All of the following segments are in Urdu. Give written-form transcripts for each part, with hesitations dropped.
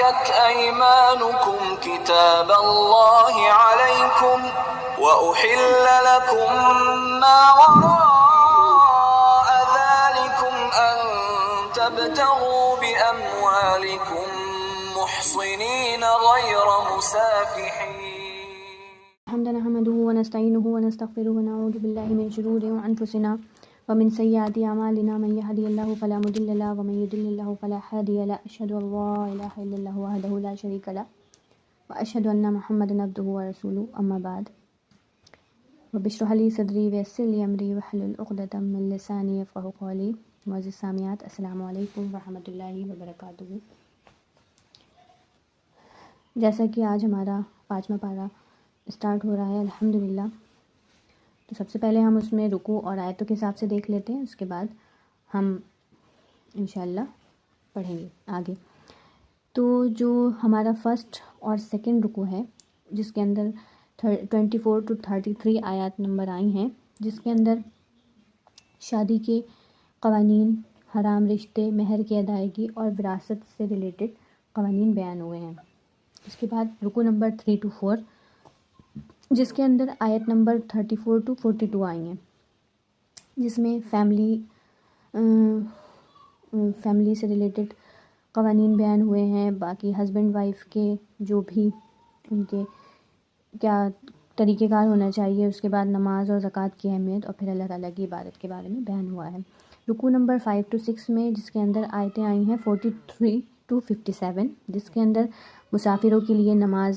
ملكت أيمانكم كتاب الله عليكم وأحل لكم ما وراء ذلكم أن تبتغوا بأموالكم محصنين غير مسافحين. الحمد نحمده ونستعينه ونستغفره ونعوذ بالله من شرور أنفسنا ومن سيئات أعمالنا من يهده الله فلا مضل له ومن يضلل له فلا هادي له أشهد أن لا إله إلا الله وحده لا شريك له وأشهد أن محمدا عبده ورسوله أما بعد رب اشرح لي صدري ويسر لي أمري واحلل عقدة من لساني يفقهوا قولي. معزز سامعات، السلام علیکم ورحمۃ اللہ وبرکاتہ. جیسا کہ آج ہمارا 5واں پارہ اسٹارٹ ہو رہا ہے الحمدللہ، تو سب سے پہلے ہم اس میں رکوع اور آیتوں کے حساب سے دیکھ لیتے ہیں، اس کے بعد ہم انشاءاللہ پڑھیں گے آگے. تو جو ہمارا فرسٹ اور سیکنڈ رکوع ہے، جس کے اندر 24 to 33 آیات نمبر آئی ہیں، جس کے اندر شادی کے قوانین، حرام رشتے، مہر کی ادائیگی اور وراثت سے ریلیٹڈ قوانین بیان ہوئے ہیں. اس کے بعد رکوع نمبر 3 to 4، جس کے اندر آیت نمبر 34 to 42 آئی ہیں، جس میں فیملی سے ریلیٹڈ قوانین بیان ہوئے ہیں. باقی ہسبینڈ وائف کے جو بھی ان کے کیا طریقہ کار ہونا چاہیے، اس کے بعد نماز اور زکوٰۃ کی اہمیت، اور پھر اللہ تعالیٰ کی عبادت کے بارے میں بیان ہوا ہے. رکوع نمبر 5 to 6 میں، جس کے اندر آیتیں آئی ہیں 43 to 57، جس کے اندر مسافروں کے لیے نماز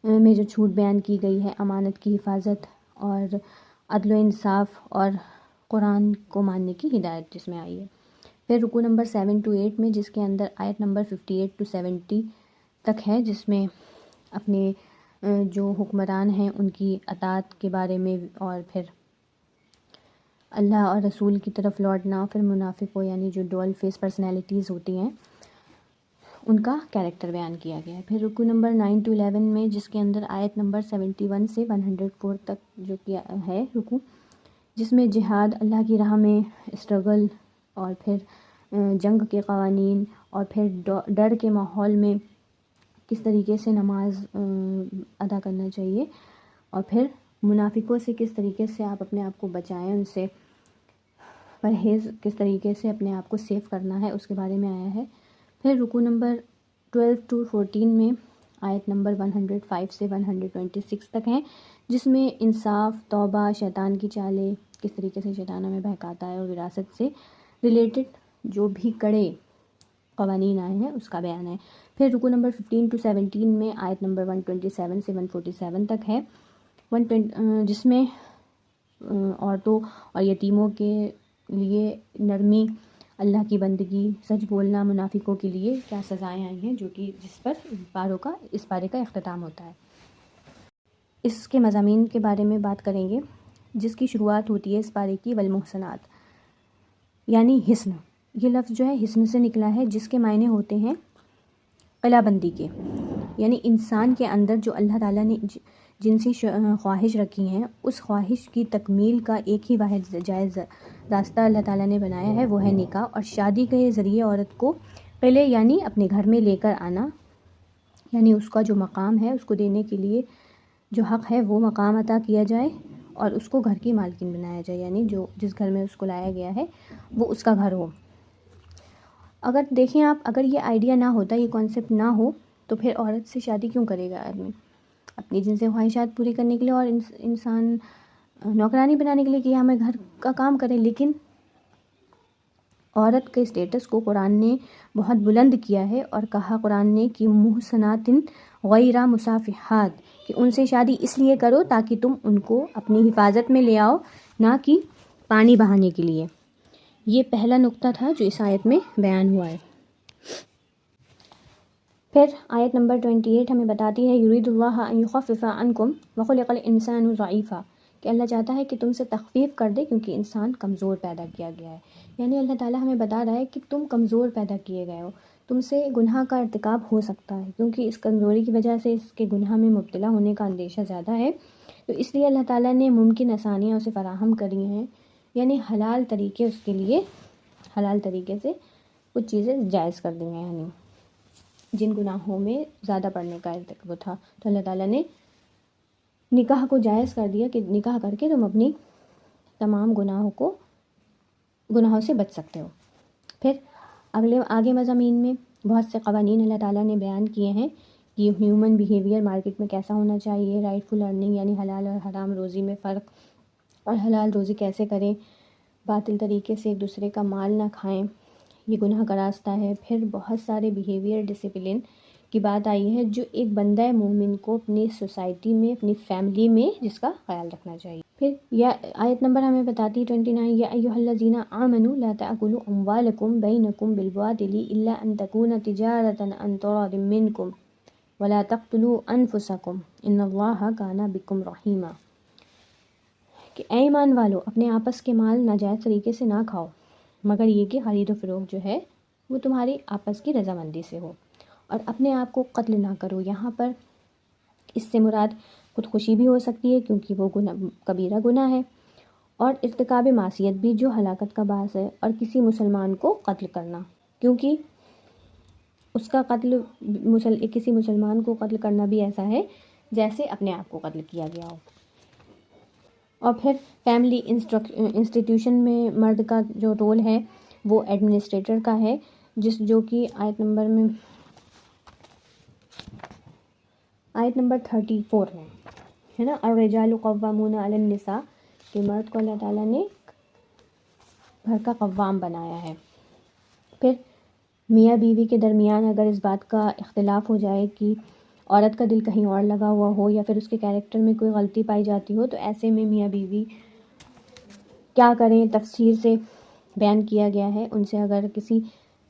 میں جو چھوٹ بیان کی گئی ہے، امانت کی حفاظت اور عدل و انصاف اور قرآن کو ماننے کی ہدایت جس میں آئی ہے. پھر رکوع نمبر 7 to 8 میں، جس کے اندر آیت نمبر 58 to 70 تک ہے، جس میں اپنے جو حکمران ہیں ان کی اطاعت کے بارے میں، اور پھر اللہ اور رسول کی طرف لوٹنا، پھر منافقوں یعنی جو ڈول فیس پرسنالٹیز ہوتی ہیں ان کا کیریکٹر بیان کیا گیا ہے. پھر رکوع نمبر 9 to 11 میں، جس کے اندر آیت نمبر 71 سے 104 تک جو کیا ہے رکوع، جس میں جہاد، اللہ کی راہ میں اسٹرگل، اور پھر جنگ کے قوانین، اور پھر ڈر کے ماحول میں کس طریقے سے نماز ادا کرنا چاہیے، اور پھر منافقوں سے کس طریقے سے آپ اپنے آپ کو بچائیں، ان سے پرہیز کس طریقے سے اپنے آپ کو سیف کرنا ہے، اس کے بارے میں آیا ہے. پھر رکوع نمبر 12 to 14 میں آیت نمبر 105 سے 126 تک ہیں، جس میں انصاف، توبہ، شیطان کی چالیں، کس طریقے سے شیطان ہمیں بہکاتا ہے، اور وراثت سے ریلیٹڈ جو بھی کڑے قوانین آئے ہیں اس کا بیان ہے. پھر رکوع نمبر 15 to 17 میں آیت نمبر 127 سے 147 تک ہے، جس میں عورتوں اور یتیموں کے لیے نرمی، اللہ کی بندگی، سچ بولنا، منافقوں کے لیے کیا سزائیں آئی ہیں، جو کہ جس پر اس پارے کا اختتام ہوتا ہے. اس کے مضامین کے بارے میں بات کریں گے، جس کی شروعات ہوتی ہے اس پارے کی والمحصنات، یعنی حصن. یہ لفظ جو ہے حصن سے نکلا ہے، جس کے معنی ہوتے ہیں قلعہ بندی کے، یعنی انسان کے اندر جو اللہ تعالیٰ نے جنسی خواہش رکھی ہیں، اس خواہش کی تکمیل کا ایک ہی واحد جائز راستہ اللہ تعالیٰ نے بنایا ہے، وہ ہے نکاح. اور شادی کے ذریعے عورت کو قلعے یعنی اپنے گھر میں لے کر آنا، یعنی اس کا جو مقام ہے اس کو دینے کے لیے جو حق ہے وہ مقام عطا کیا جائے، اور اس کو گھر کی مالکن بنایا جائے، یعنی جو جس گھر میں اس کو لایا گیا ہے وہ اس کا گھر ہو. اگر دیکھیں آپ، اگر یہ آئیڈیا نہ ہوتا، یہ کانسیپٹ نہ ہو، تو پھر عورت سے شادی کیوں کرے گا آدمی؟ اپنی جنسی خواہشات پوری کرنے کے لیے، اور انسان نوکرانی بنانے کے لیے کہ ہمیں گھر کا کام کرے. لیکن عورت کے اسٹیٹس کو قرآن نے بہت بلند کیا ہے، اور کہا قرآن نے کہ محصنات غیر مسافحات، کہ ان سے شادی اس لیے کرو تاکہ تم ان کو اپنی حفاظت میں لے آؤ، نہ کہ پانی بہانے کے لیے. یہ پہلا نقطہ تھا جو اس آیت میں بیان ہوا ہے. پھر آیت نمبر 28 ہمیں بتاتی ہے یرید اللہ ان یخفف عنکم وخلق الانسان ضعیفا، کہ اللہ چاہتا ہے کہ تم سے تخفیف کر دے، کیونکہ انسان کمزور پیدا کیا گیا ہے. یعنی اللہ تعالیٰ ہمیں بتا رہا ہے کہ تم کمزور پیدا کیے گئے ہو، تم سے گناہ کا ارتکاب ہو سکتا ہے، کیونکہ اس کمزوری کی وجہ سے اس کے گناہ میں مبتلا ہونے کا اندیشہ زیادہ ہے. تو اس لیے اللہ تعالیٰ نے ممکن آسانیاں اسے فراہم کری ہیں، یعنی حلال طریقے اس کے لیے، حلال طریقے سے کچھ چیزیں جائز کر دی ہیں. یعنی جن گناہوں میں زیادہ پڑھنے کا وہ تھا، تو اللہ تعالیٰ نے نکاح کو جائز کر دیا کہ نکاح کر کے تم اپنی تمام گناہوں سے بچ سکتے ہو۔ پھر آگے مضامین میں بہت سے قوانین اللہ تعالیٰ نے بیان کیے ہیں کہ ہیومن بیہیویئر مارکیٹ میں کیسا ہونا چاہیے، رائٹ فل ارننگ یعنی حلال اور حرام روزی میں فرق، اور حلال روزی کیسے کریں، باطل طریقے سے ایک دوسرے کا مال نہ کھائیں، یہ گناہ کا راستہ ہے۔ پھر بہت سارے بیہیویئر ڈسپلن کی بات آئی ہے جو ایک بندہ مومن کو اپنی سوسائٹی میں، اپنی فیملی میں جس کا خیال رکھنا چاہیے۔ پھر آیت نمبر ہمیں بتاتی 29، یا ایھا الذین آمنوا لا تأکلوا اموالکم بینکم بالباطل الا ان تکون تجارۃ عن تراض منکم ولا تقتلوا انفسکم ان اللہ کان بکم رحیما، کہ اے ایمان والو اپنے آپس کے مال ناجائز طریقے سے نہ کھاؤ، مگر یہ کہ خرید و فروخت جو ہے وہ تمہاری آپس کی رضامندی سے ہو، اور اپنے آپ کو قتل نہ کرو۔ یہاں پر اس سے مراد خودکشی بھی ہو سکتی ہے کیونکہ وہ کبیرہ گناہ ہے، اور ارتکاب معصیت بھی جو ہلاکت کا باعث ہے، اور کسی مسلمان کو قتل کرنا کیونکہ اس کا قتل کسی مسلمان کو قتل کرنا بھی ایسا ہے جیسے اپنے آپ کو قتل کیا گیا ہو۔ اور پھر فیملی انسٹیٹیوشن میں مرد کا جو رول ہے وہ ایڈمنسٹریٹر کا ہے، جو کہ آیت نمبر 34 میں ہے نا، الرجال قوامون علی النساء، کہ مرد کو اللہ تعالیٰ نے گھر کا قوام بنایا ہے۔ پھر میاں بیوی کے درمیان اگر اس بات کا اختلاف ہو جائے کہ عورت کا دل کہیں اور لگا ہوا ہو یا پھر اس کے کیریکٹر میں کوئی غلطی پائی جاتی ہو، تو ایسے میں میاں بیوی کیا کریں تفسیر سے بیان کیا گیا ہے۔ ان سے اگر کسی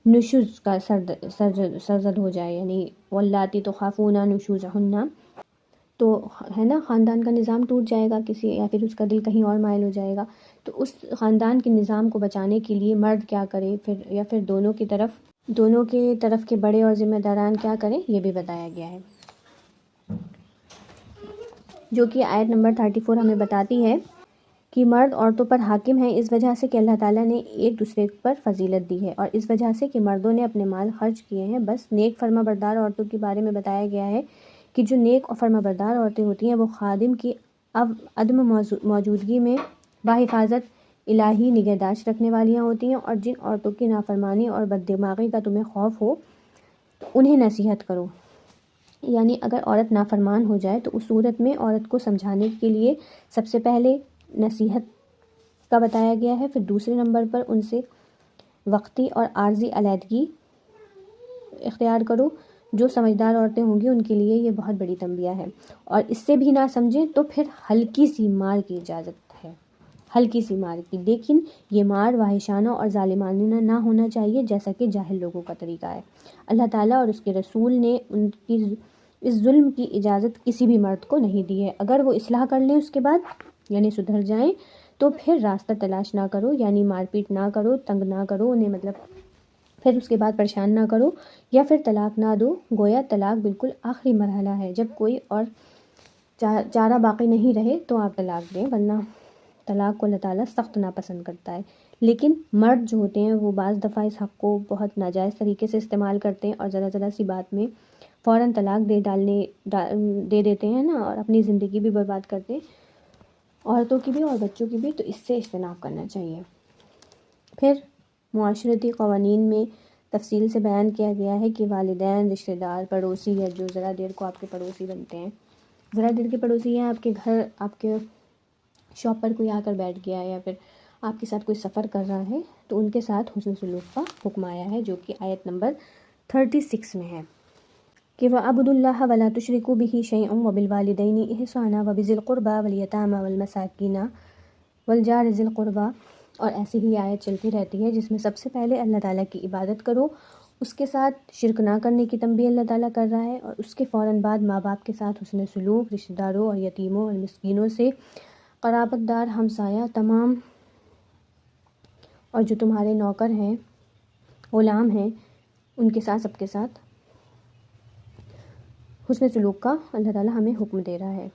نشوز کا سرزد ہو جائے، یعنی واللاتی تخافون نشوزہن، تو ہے نا خاندان کا نظام ٹوٹ جائے گا کسی، یا پھر اس کا دل کہیں اور مائل ہو جائے گا، تو اس خاندان کے نظام کو بچانے کے لیے مرد کیا کرے، یا پھر دونوں کی طرف کے بڑے اور ذمہ داران کیا کریں، یہ بھی بتایا گیا ہے، جو کہ آیت نمبر 34 ہمیں بتاتی ہے کہ مرد عورتوں پر حاکم ہیں اس وجہ سے کہ اللہ تعالیٰ نے ایک دوسرے پر فضیلت دی ہے، اور اس وجہ سے کہ مردوں نے اپنے مال خرچ کیے ہیں۔ بس نیک فرما بردار عورتوں کے بارے میں بتایا گیا ہے کہ جو نیک اور فرما بردار عورتیں ہوتی ہیں وہ خادم کی عدم موجودگی میں بحفاظت الہی نگہداشت رکھنے والیاں ہوتی ہیں، اور جن عورتوں کی نافرمانی اور بد دماغی کا تمہیں خوف ہو تو انہیں نصیحت کرو۔ یعنی اگر عورت نافرمان ہو جائے تو اس صورت میں عورت کو سمجھانے کے لیے سب سے پہلے نصیحت کا بتایا گیا ہے، پھر دوسرے نمبر پر ان سے وقتی اور عارضی علیحدگی اختیار کرو۔ جو سمجھدار عورتیں ہوں گی ان کے لیے یہ بہت بڑی تنبیہ ہے، اور اس سے بھی نہ سمجھیں تو پھر ہلکی سی مار کی اجازت ہے، ہلکی سی مار کی، لیکن یہ مار واحشانہ اور ظالمانہ نہ ہونا چاہیے جیسا کہ جاہل لوگوں کا طریقہ ہے۔ اللہ تعالیٰ اور اس کے رسول نے ان کی اس ظلم کی اجازت کسی بھی مرد کو نہیں دی ہے۔ اگر وہ اصلاح کر لیں اس کے بعد، یعنی سدھر جائیں، تو پھر راستہ تلاش نہ کرو، یعنی مار پیٹ نہ کرو، تنگ نہ کرو انہیں، مطلب پھر اس کے بعد پریشان نہ کرو، یا پھر طلاق نہ دو۔ گویا طلاق بالکل آخری مرحلہ ہے، جب کوئی اور چارہ باقی نہیں رہے تو آپ طلاق دیں، ورنہ طلاق کو اللہ تعالیٰ سخت ناپسند کرتا ہے۔ لیکن مرد جو ہوتے ہیں وہ بعض دفعہ اس حق کو بہت ناجائز طریقے سے استعمال کرتے ہیں، اور ذرا سی بات میں فوراً طلاق دے دیتے ہیں نا، اور اپنی زندگی بھی برباد کرتے ہیں، عورتوں کی بھی اور بچوں کی بھی، تو اس سے اجتناب کرنا چاہیے۔ پھر معاشرتی قوانین میں تفصیل سے بیان کیا گیا ہے کہ والدین، رشتہ دار، پڑوسی، یا جو ذرا دیر کو آپ کے پڑوسی بنتے ہیں، ذرا دیر کے پڑوسی ہیں، آپ کے گھر، آپ کے شاپ پر کوئی آ کر بیٹھ گیا، یا پھر آپ کے ساتھ کوئی سفر کر رہا ہے، تو ان کے ساتھ حسن سلوک کا حکم آیا ہے، جو کہ آیت نمبر 36 میں ہے کہ وَاعْبُدُوا اللَّهَ وَلَا تُشْرِكُوا بِهِ شَيْئًا وَبِالْوَالِدَيْنِ إِحْسَانًا وَبِذِي الْقُرْبَى وَالْيَتَامَى وَالْمَسَاكِينِ وَالْجَارِ ذِي الْقُرْبَى، اور ایسی ہی آیت چلتی رہتی ہے جس میں سب سے پہلے اللہ تعالیٰ کی عبادت کرو، اس کے ساتھ شرک نہ کرنے کی تنبیہ اللہ تعالیٰ کر رہا ہے، اور اس کے فوراً بعد ماں باپ کے ساتھ حسن سلوک، رشتہ داروں اور یتیموں اور مسکینوں سے، قرابت دار، ہمسایہ، تمام، اور جو تمہارے نوکر ہیں، غلام ہیں، ان کے ساتھ، سب کے ساتھ حسن سلوک کا اللہ تعالیٰ ہمیں حکم دے رہا ہے۔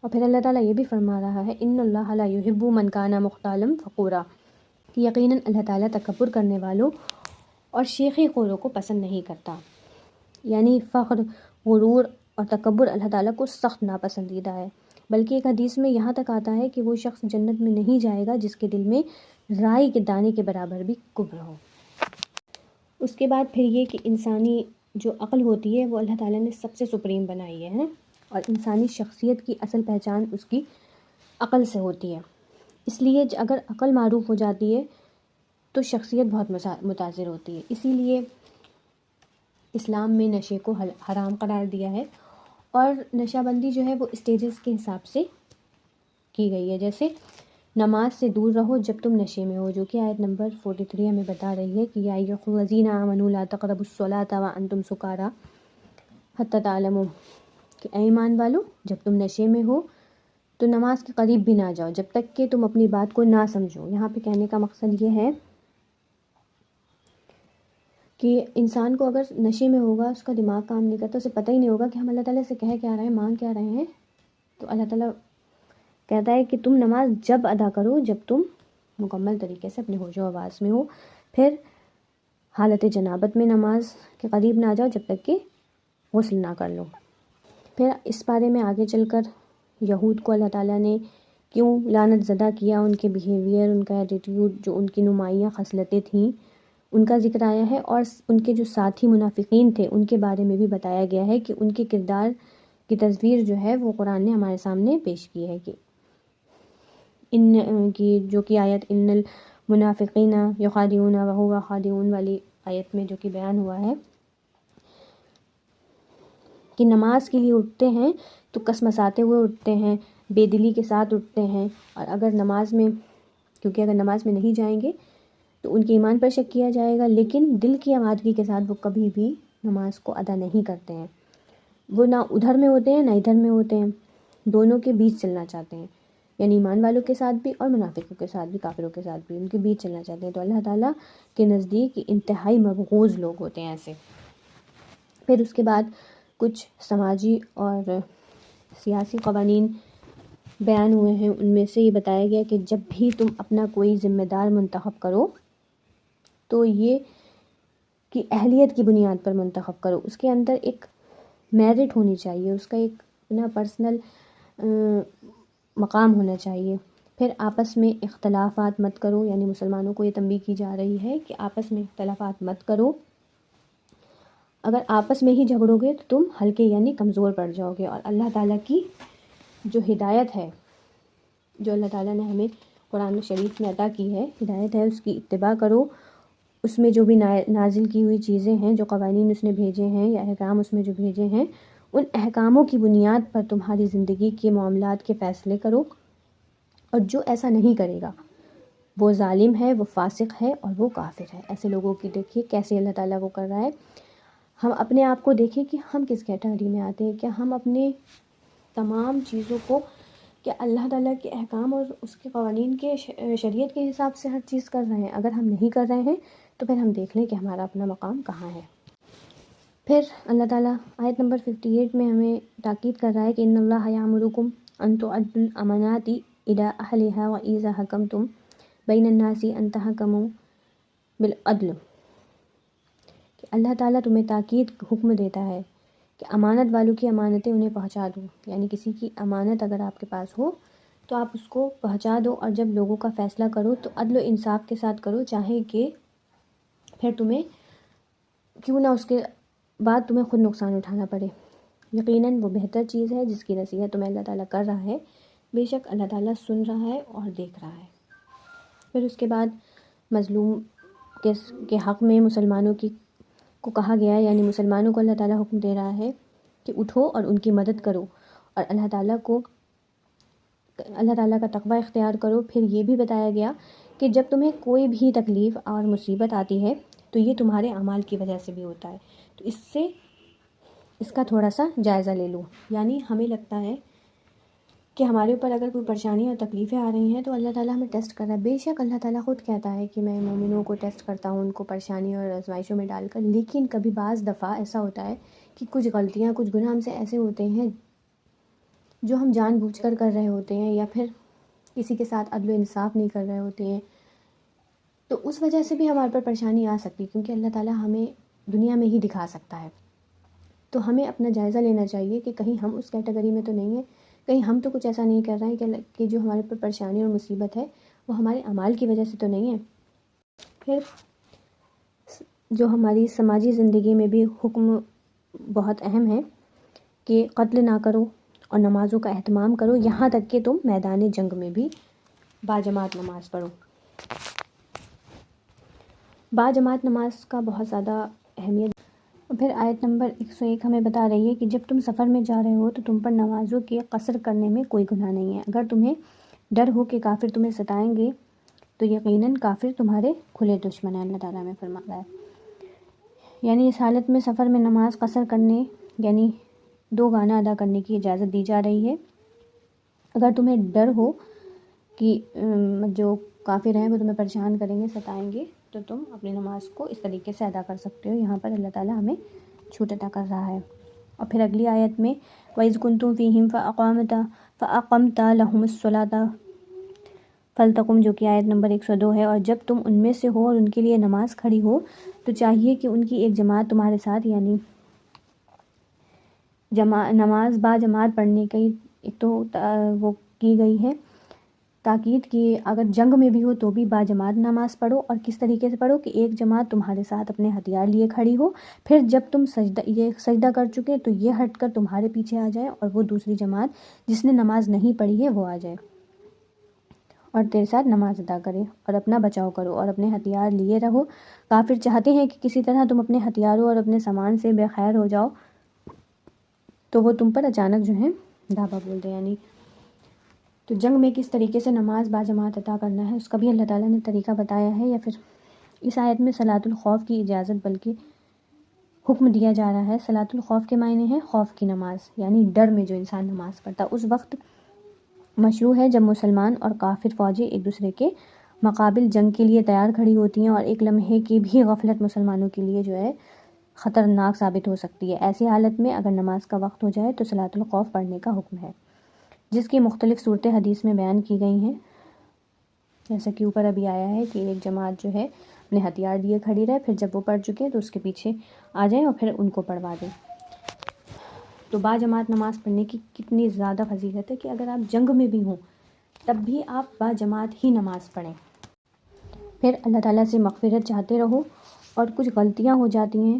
اور پھر اللہ تعالیٰ یہ بھی فرما رہا ہے ان اللہ لا یحب من کان مختالا فخورا، کہ یقیناً اللہ تعالیٰ تکبر کرنے والوں اور شیخی خوروں کو پسند نہیں کرتا۔ یعنی فخر، غرور اور تکبر اللہ تعالیٰ کو سخت ناپسندیدہ ہے، بلکہ ایک حدیث میں یہاں تک آتا ہے کہ وہ شخص جنت میں نہیں جائے گا جس کے دل میں رائی کے دانے کے برابر بھی کبر ہو۔ اس کے بعد پھر یہ کہ انسانی جو عقل ہوتی ہے وہ اللہ تعالیٰ نے سب سے سپریم بنائی ہے اور انسانی شخصیت کی اصل پہچان اس کی عقل سے ہوتی ہے۔ اس لیے اگر عقل معروف ہو جاتی ہے تو شخصیت بہت متاثر ہوتی ہے۔ اسی لیے اسلام میں نشے کو حرام قرار دیا ہے، اور نشہ بندی جو ہے وہ اسٹیجز کے حساب سے کی گئی ہے، جیسے نماز سے دور رہو جب تم نشے میں ہو، جو کہ آیت نمبر 43 ہمیں بتا رہی ہے کہ یا ایھا الذین آمنوا لا تقربوا الصلاۃ وانتم سکارى حتی تعلموا، کہ اے ایمان والو جب تم نشے میں ہو تو نماز کے قریب بھی نہ جاؤ جب تک کہ تم اپنی بات کو نہ سمجھو۔ یہاں پہ کہنے کا مقصد یہ ہے کہ انسان کو اگر نشے میں ہوگا، اس کا دماغ کام نہیں کرتا، اسے پتہ ہی نہیں ہوگا کہ ہم اللہ تعالیٰ سے کہہ کیا رہے ہیں، مانگ کیا رہے ہیں، تو اللہ تعالیٰ کہتا ہے کہ تم نماز جب ادا کرو جب تم مکمل طریقے سے اپنے ہوش و حواس میں ہو، پھر حالت جنابت میں نماز کے قریب نہ جاؤ جب تک کہ غسل نہ کر لو۔ پھر اس بارے میں آگے چل کر یہود کو اللہ تعالیٰ نے کیوں لعنت زدہ کیا، ان کے بیہیویئر، ان کا ایٹیٹیوڈ، جو ان کی نمایاں خصلتیں تھیں، ان کا ذکر آیا ہے، اور ان کے جو ساتھی منافقین تھے ان کے بارے میں بھی بتایا گیا ہے کہ ان کے کردار کی تصویر جو ہے وہ قرآن نے ہمارے سامنے پیش کی ہے، کہ ان کی جو کہ آیت ان المنافقین یخادعون وهو خادعون والی آیت میں جو کہ بیان ہوا ہے کہ نماز کے لیے اٹھتے ہیں تو کسمساتے ہوئے اٹھتے ہیں، بے دلی کے ساتھ اٹھتے ہیں، اور اگر نماز میں، کیونکہ اگر نماز میں نہیں جائیں گے تو ان کے ایمان پر شک کیا جائے گا، لیکن دل کی آمادگی کے ساتھ وہ کبھی بھی نماز کو ادا نہیں کرتے ہیں۔ وہ نہ ادھر میں ہوتے ہیں نہ ادھر میں ہوتے ہیں، دونوں کے بیچ چلنا چاہتے ہیں، یعنی ایمان والوں کے ساتھ بھی اور منافقوں کے ساتھ بھی، کافروں کے ساتھ بھی، ان کے بیچ چلنا چاہتے ہیں۔ تو اللہ تعالیٰ کے نزدیک انتہائی مبغوض لوگ ہوتے ہیں ایسے۔ پھر اس کے بعد کچھ سماجی اور سیاسی قوانین بیان ہوئے ہیں، ان میں سے یہ بتایا گیا کہ جب بھی تم اپنا کوئی ذمہ دار منتخب کرو تو یہ کہ اہلیت کی بنیاد پر منتخب کرو، اس کے اندر ایک میرٹ ہونی چاہیے، اس کا ایک اپنا پرسنل مقام ہونا چاہیے۔ پھر آپس میں اختلافات مت کرو، یعنی مسلمانوں کو یہ تنبیہ کی جا رہی ہے کہ آپس میں اختلافات مت کرو، اگر آپس میں ہی جھگڑو گے تو تم ہلکے یعنی کمزور پڑ جاؤ گے، اور اللہ تعالیٰ کی جو ہدایت ہے، جو اللہ تعالیٰ نے ہمیں قرآن شریف میں عطا کی ہے ہدایت ہے، اس کی اتباع کرو، اس میں جو بھی نازل کی ہوئی چیزیں ہیں، جو قوانین اس نے بھیجے ہیں یا احکام اس میں جو بھیجے ہیں، ان احکاموں کی بنیاد پر تمہاری زندگی کے معاملات کے فیصلے کرو، اور جو ایسا نہیں کرے گا وہ ظالم ہے، وہ فاسق ہے اور وہ کافر ہے۔ ایسے لوگوں کی دیکھیے کیسے اللہ تعالیٰ وہ کر رہا ہے۔ ہم اپنے آپ کو دیکھیں کہ ہم کس کیٹیگری میں آتے ہیں، کیا ہم اپنے تمام چیزوں کو، کہ اللہ تعالیٰ کے احکام اور اس کے قوانین کے شریعت کے حساب سے ہر چیز کر رہے ہیں؟ اگر ہم نہیں کر رہے ہیں تو پھر ہم دیکھ لیں کہ ہمارا اپنا مقام کہاں ہے۔ پھر اللہ تعالیٰ آیت نمبر 58 میں ہمیں تاکید کر رہا ہے کہ ان اللہ یامرکم ان تؤدوا الامانات الی اہلھا واذا حکمتم بین الناس ان تحکموا بالعدل، کہ اللہ تعالیٰ تمہیں تاکید حکم دیتا ہے کہ امانت والوں کی امانتیں انہیں پہنچا دو، یعنی کسی کی امانت اگر آپ کے پاس ہو تو آپ اس کو پہنچا دو، اور جب لوگوں کا فیصلہ کرو تو عدل و انصاف کے ساتھ کرو، چاہے کہ پھر تمہیں کیوں نہ اس کے بعد تمہیں خود نقصان اٹھانا پڑے۔ یقیناً وہ بہتر چیز ہے جس کی نصیحت تمہیں اللہ تعالیٰ کر رہا ہے، بے شک اللہ تعالیٰ سن رہا ہے اور دیکھ رہا ہے۔ پھر اس کے بعد مظلوم کے حق میں مسلمانوں کو کہا گیا، یعنی مسلمانوں کو اللہ تعالیٰ حکم دے رہا ہے کہ اٹھو اور ان کی مدد کرو، اور اللہ تعالیٰ کا تقوی اختیار کرو۔ پھر یہ بھی بتایا گیا کہ جب تمہیں کوئی بھی تکلیف اور مصیبت آتی ہے تو یہ تمہارے اعمال کی وجہ سے بھی ہوتا ہے، تو اس کا تھوڑا سا جائزہ لے لو۔ یعنی ہمیں لگتا ہے کہ ہمارے اوپر اگر کوئی پریشانی اور تکلیفیں آ رہی ہیں تو اللہ تعالیٰ ہمیں ٹیسٹ کر رہا ہے۔ بے شک اللہ تعالیٰ خود کہتا ہے کہ میں مومنوں کو ٹیسٹ کرتا ہوں، ان کو پریشانی اور آزمائشوں میں ڈال کر، لیکن کبھی بعض دفعہ ایسا ہوتا ہے کہ کچھ غلطیاں، کچھ گناہ ہم سے ایسے ہوتے ہیں جو ہم جان بوجھ کر رہے ہوتے ہیں، یا پھر کسی کے ساتھ عدل و انصاف نہیں کر رہے ہوتے ہیں، تو اس وجہ سے بھی ہمارے پر پریشانی آ سکتی ہے، کیونکہ اللہ تعالیٰ ہمیں دنیا میں ہی دکھا سکتا ہے تو ہمیں اپنا جائزہ لینا چاہیے کہ کہیں ہم اس کیٹیگری میں تو نہیں ہیں، کہیں ہم تو کچھ ایسا نہیں کر رہے ہیں کہ جو ہمارے پر پریشانی اور مصیبت ہے وہ ہمارے اعمال کی وجہ سے تو نہیں ہے۔ پھر جو ہماری سماجی زندگی میں بھی حکم بہت اہم ہے کہ قتل نہ کرو اور نمازوں کا اہتمام کرو، یہاں تک کہ تم میدان جنگ میں بھی باجماعت نماز پڑھو۔ باجماعت نماز کا بہت زیادہ اہمیت۔ پھر آیت نمبر 101 ہمیں بتا رہی ہے کہ جب تم سفر میں جا رہے ہو تو تم پر نمازوں کے قصر کرنے میں کوئی گناہ نہیں ہے۔ اگر تمہیں ڈر ہو کہ کافر تمہیں ستائیں گے تو یقیناً کافر تمہارے کھلے دشمن ہیں، اللہ تعالیٰ میں فرما رہا ہے۔ یعنی اس حالت میں سفر میں نماز قصر کرنے یعنی 2 گانا ادا کرنے کی اجازت دی جا رہی ہے۔ اگر تمہیں ڈر ہو کہ جو کافر ہیں وہ تمہیں پریشان کریں گے، ستائیں گے، تو تم اپنی نماز کو اس طریقے سے ادا کر سکتے ہو۔ یہاں پر اللہ تعالیٰ ہمیں چھوٹ عطا کر رہا ہے۔ اور پھر اگلی آیت میں وَإِذْ كُنْتُمْ فِيهِمْ فَأَقَمْتَ لَهُمُ الصَّلَاةَ فَلْتَقُمْ، جو کہ آیت نمبر 102 ہے۔ اور جب تم ان میں سے ہو اور ان کے لیے نماز کھڑی ہو تو چاہیے کہ ان کی ایک جماعت تمہارے ساتھ، یعنی نماز با جماعت پڑھنے کی ایک تو وہ کی گئی ہے تاکید کہ اگر جنگ میں بھی ہو تو بھی با جماعت نماز پڑھو، اور کس طریقے سے پڑھو کہ ایک جماعت تمہارے ساتھ اپنے ہتھیار لیے کھڑی ہو، پھر جب تم سجدہ کر چکے تو یہ ہٹ کر تمہارے پیچھے آ جائے اور وہ دوسری جماعت جس نے نماز نہیں پڑھی ہے وہ آ جائے اور تیرے ساتھ نماز ادا کرے اور اپنا بچاؤ کرو اور اپنے ہتھیار لیے رہو۔ کافر چاہتے ہیں کہ کسی طرح تم اپنے ہتھیاروں اور اپنے سامان سے بے خیر ہو جاؤ تو وہ تم پر اچانک جو ہے دھاوا بول دے۔ یعنی تو جنگ میں کس طریقے سے نماز با جماعت ادا کرنا ہے اس کا بھی اللہ تعالیٰ نے طریقہ بتایا ہے۔ یا پھر اس آیت میں صلاۃ الخوف کی اجازت بلکہ حکم دیا جا رہا ہے۔ صلاۃ الخوف کے معنی ہے خوف کی نماز، یعنی ڈر میں جو انسان نماز پڑھتا، اس وقت مشروع ہے جب مسلمان اور کافر فوجیں ایک دوسرے کے مقابل جنگ کے لیے تیار کھڑی ہوتی ہیں اور ایک لمحے کی بھی غفلت مسلمانوں کے لیے جو ہے خطرناک ثابت ہو سکتی ہے۔ ایسی حالت میں اگر نماز کا وقت ہو جائے تو صلاۃ الخوف پڑھنے کا حکم ہے، جس کی مختلف صورتیں حدیث میں بیان کی گئی ہیں، جیسا کہ اوپر ابھی آیا ہے کہ ایک جماعت جو ہے اپنے ہتھیار لیے کھڑی رہے، پھر جب وہ پڑھ چکے تو اس کے پیچھے آ جائیں اور پھر ان کو پڑھوا دیں۔ تو با جماعت نماز پڑھنے کی کتنی زیادہ فضیلت ہے کہ اگر آپ جنگ میں بھی ہوں تب بھی آپ با جماعت ہی نماز پڑھیں۔ پھر اللہ تعالیٰ سے مغفرت چاہتے رہو، اور کچھ غلطیاں ہو جاتی ہیں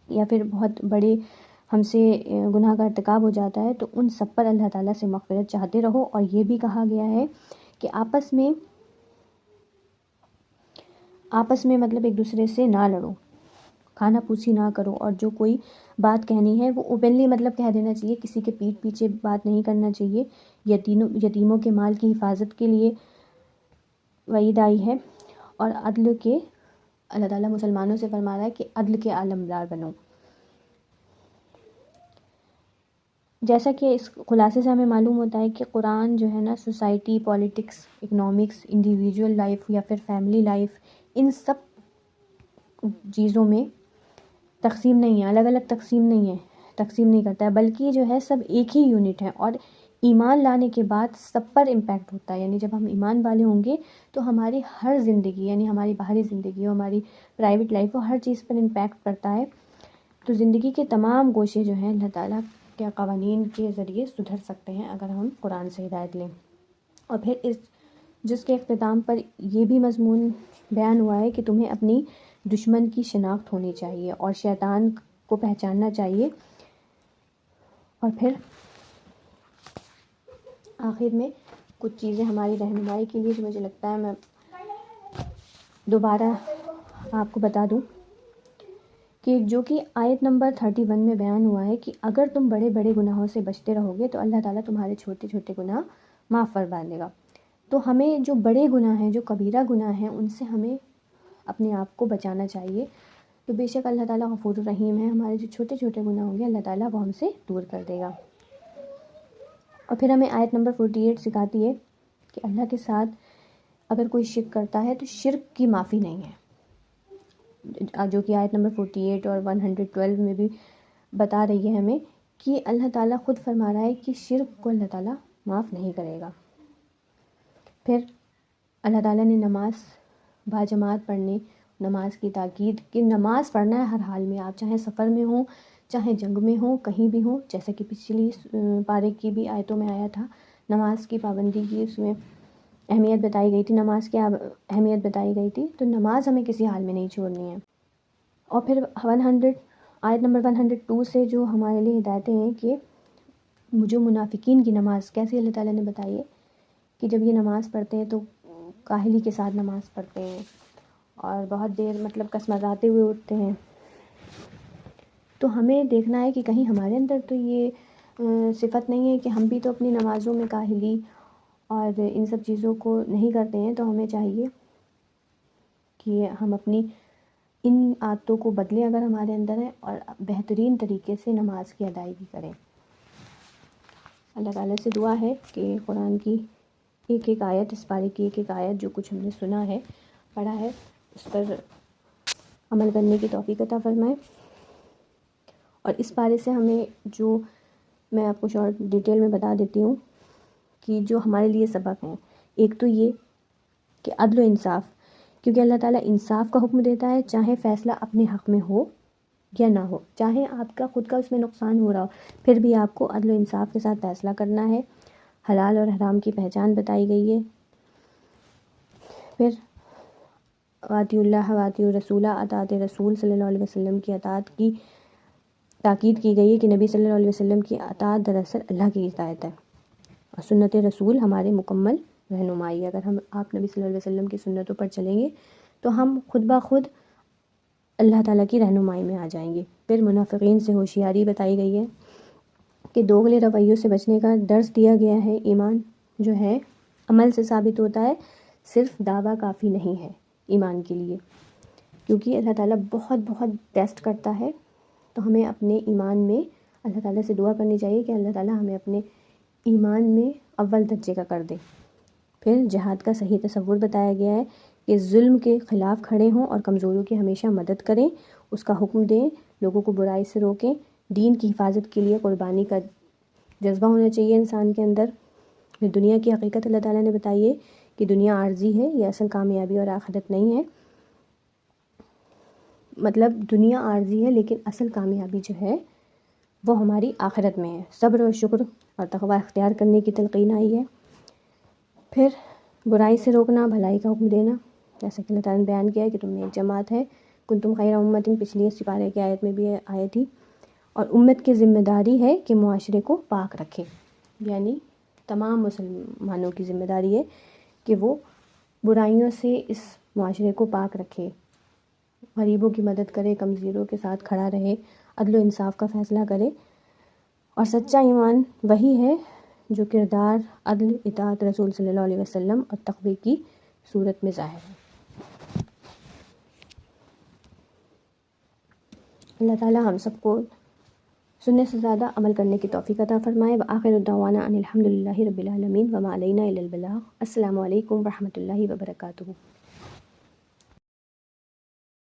یا پھر بہت بڑے ہم سے گناہ کا ارتکاب ہو جاتا ہے تو ان سب پر اللہ تعالیٰ سے مغفرت چاہتے رہو۔ اور یہ بھی کہا گیا ہے کہ آپس میں مطلب ایک دوسرے سے نہ لڑو، کھانا پوسی نہ کرو، اور جو کوئی بات کہنی ہے وہ اوپنلی مطلب کہہ دینا چاہیے، کسی کے پیٹھ پیچھے بات نہیں کرنا چاہیے۔ یتیموں کے مال کی حفاظت کے لیے وعید آئی ہے، اور عدل کے اللہ تعالیٰ مسلمانوں سے فرما رہا ہے کہ عدل کے علمبردار بنو۔ جیسا کہ اس خلاصے سے ہمیں معلوم ہوتا ہے کہ قرآن جو ہے نا society, politics, economics, individual life یا پھر فیملی لائف، ان سب چیزوں میں تقسیم نہیں ہے، الگ الگ تقسیم نہیں کرتا ہے، بلکہ جو ہے سب ایک ہی یونٹ ہے، اور ایمان لانے کے بعد سب پر امپیکٹ ہوتا ہے۔ یعنی جب ہم ایمان والے ہوں گے تو ہماری ہر زندگی، یعنی ہماری باہری زندگی ہو، ہماری پرائیویٹ لائف ہو، ہر چیز پر امپیکٹ پڑتا ہے۔ تو زندگی کے تمام گوشے جو ہیں اللہ تعالیٰ کے قوانین کے ذریعے سدھر سکتے ہیں اگر ہم قرآن سے ہدایت لیں۔ اور پھر جس کے اختتام پر یہ بھی مضمون بیان ہوا ہے کہ تمہیں اپنی دشمن کی شناخت ہونی چاہیے اور شیطان کو پہچاننا چاہیے۔ اور پھر آخر میں کچھ چیزیں ہماری رہنمائی کے لیے جو مجھے لگتا ہے میں دوبارہ آپ کو بتا دوں کہ جو کہ آیت نمبر 31 میں بیان ہوا ہے کہ اگر تم بڑے بڑے گناہوں سے بچتے رہو گے تو اللہ تعالیٰ تمہارے چھوٹے چھوٹے گناہ معاف فرما دے گا۔ تو ہمیں جو بڑے گناہ ہیں، جو کبیرہ گناہ ہیں، ان سے ہمیں اپنے آپ کو بچانا چاہیے۔ تو بے شک اللہ تعالیٰ غفور الرحیم ہے، ہمارے جو چھوٹے چھوٹے گناہ ہوں گے اللہ تعالیٰ وہ ہم سے دور کر دے گا۔ اور پھر ہمیں آیت نمبر 48 سکھاتی ہے کہ اللہ کے ساتھ اگر کوئی شرک کرتا ہے تو شرک کی معافی نہیں ہے، جو کہ آیت نمبر 48 اور 112 میں بھی بتا رہی ہے ہمیں کہ اللہ تعالیٰ خود فرما رہا ہے کہ شرک کو اللہ تعالیٰ معاف نہیں کرے گا۔ پھر اللہ تعالیٰ نے نماز با جماعت پڑھنے نماز کی تاکید کہ نماز پڑھنا ہے ہر حال میں، آپ چاہے سفر میں ہوں، چاہے جنگ میں ہوں، کہیں بھی ہوں، جیسا کہ پچھلی پارے کی بھی آیتوں میں آیا تھا، نماز کی پابندی کی اس میں اہمیت بتائی گئی تھی، نماز کی اہمیت بتائی گئی تھی، تو نماز ہمیں کسی حال میں نہیں چھوڑنی ہے۔ اور پھر آیت نمبر 102 سے جو ہمارے لیے ہدایتیں ہیں کہ جو منافقین کی نماز کیسے اللہ تعالیٰ نے بتائی ہے کہ جب یہ نماز پڑھتے ہیں تو کاہلی کے ساتھ نماز پڑھتے ہیں اور بہت دیر کسمراتے ہوئے اٹھتے ہیں، تو ہمیں دیکھنا ہے کہ کہیں ہمارے اندر تو یہ صفت نہیں ہے کہ ہم بھی تو اپنی نمازوں میں کاہلی اور ان سب چیزوں کو نہیں کرتے ہیں، تو ہمیں چاہیے کہ ہم اپنی ان عادتوں کو بدلیں اگر ہمارے اندر ہے، اور بہترین طریقے سے نماز کی ادائیگی کریں۔ اللہ تعالیٰ سے دعا ہے کہ قرآن کی ایک ایک آیت، اس پارے کی ایک ایک آیت جو کچھ ہم نے سنا ہے، پڑھا ہے، اس پر عمل کرنے کی توفیق عطا فرمائے۔ اور اس پارے سے ہمیں جو میں آپ کو شارٹ ڈیٹیل میں بتا دیتی ہوں کہ جو ہمارے لیے سبق ہیں، ایک تو یہ کہ عدل و انصاف، کیونکہ اللہ تعالیٰ انصاف کا حکم دیتا ہے، چاہے فیصلہ اپنے حق میں ہو یا نہ ہو، چاہے آپ کا خود کا اس میں نقصان ہو رہا ہو، پھر بھی آپ کو عدل و انصاف کے ساتھ فیصلہ کرنا ہے۔ حلال اور حرام کی پہچان بتائی گئی ہے۔ پھر واطیع اللہ واطیع الرسول، اطاعت رسول صلی اللہ علیہ وسلم کی اطاعت کی تاکید کی گئی ہے کہ نبی صلی اللہ علیہ وسلم کی اطاعت دراصل اللہ کی اطاعت ہے، اور سنت رسول ہمارے مکمل رہنمائی ہے۔ اگر آپ نبی صلی اللہ علیہ وسلم کی سنتوں پر چلیں گے تو ہم خود بخود اللہ تعالیٰ کی رہنمائی میں آ جائیں گے۔ پھر منافقین سے ہوشیاری بتائی گئی ہے کہ دوغلے رویوں سے بچنے کا درس دیا گیا ہے۔ ایمان جو ہے عمل سے ثابت ہوتا ہے، صرف دعویٰ کافی نہیں ہے ایمان کے لیے، کیونکہ اللہ تعالیٰ بہت بہت ٹیسٹ کرتا ہے، تو ہمیں اپنے ایمان میں اللہ تعالیٰ سے دعا کرنی چاہیے کہ اللہ تعالیٰ ہمیں اپنے ایمان میں اول درجے کا کر دے۔ پھر جہاد کا صحیح تصور بتایا گیا ہے کہ ظلم کے خلاف کھڑے ہوں اور کمزوروں کی ہمیشہ مدد کریں، اس کا حکم دیں، لوگوں کو برائی سے روکیں، دین کی حفاظت کے لیے قربانی کا جذبہ ہونا چاہیے انسان کے اندر۔ پھر دنیا کی حقیقت اللہ تعالیٰ نے بتائی ہے کہ دنیا عارضی ہے، یہ اصل کامیابی اور آخرت نہیں ہے، مطلب دنیا عارضی ہے لیکن اصل کامیابی جو ہے وہ ہماری آخرت میں ہے۔ صبر اور شکر اور تقوی اختیار کرنے کی تلقین آئی ہے۔ پھر برائی سے روکنا، بھلائی کا حکم دینا، جیسا کہ اللہ تعالیٰ نے بیان کیا ہے کہ تم نے ایک جماعت ہے، کنتم خیر امت، پچھلی سپارے کی آیت میں بھی آئی تھی، اور امت کی ذمہ داری ہے کہ معاشرے کو پاک رکھے، یعنی تمام مسلمانوں کی ذمہ داری ہے کہ وہ برائیوں سے اس معاشرے کو پاک رکھے، غریبوں کی مدد کرے، کمزوروں کے ساتھ کھڑا رہے، عدل و انصاف کا فیصلہ کرے۔ اور سچا ایمان وہی ہے جو کردار، عدل، اطاعت رسول صلی اللہ علیہ وسلم اور تقوی کی صورت میں ظاہر ہے۔ اللہ تعالیٰ ہم سب کو سننے سے زیادہ عمل کرنے کی توفیق عطا فرمائے۔ وآخر دعوانا ان الحمد للہ رب العالمین وما علینا الا البلاغ۔ السلام علیکم ورحمۃ اللہ وبرکاتہ۔